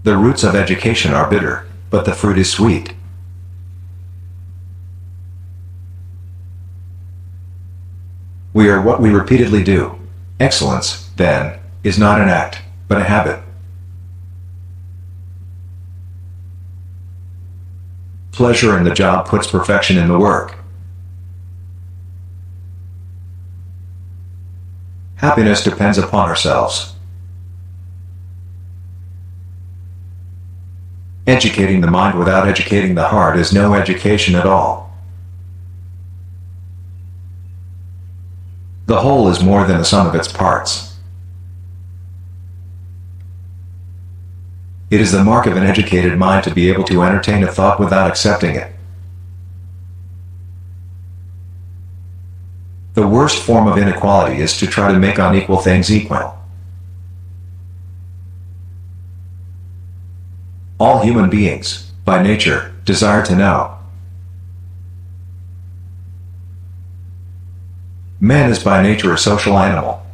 The roots of education are bitter, but the fruit is sweet. We are what we repeatedly do. Excellence, then, is not an act, but a habit. Pleasure in the job puts perfection in the work. Happiness depends upon ourselves. Educating the mind without educating the heart is no education at all. The whole is more than the sum of its parts. It is the mark of an educated mind to be able to entertain a thought without accepting it. The worst form of inequality is to try to make unequal things equal. All human beings, by nature, desire to know. Man is by nature a social animal.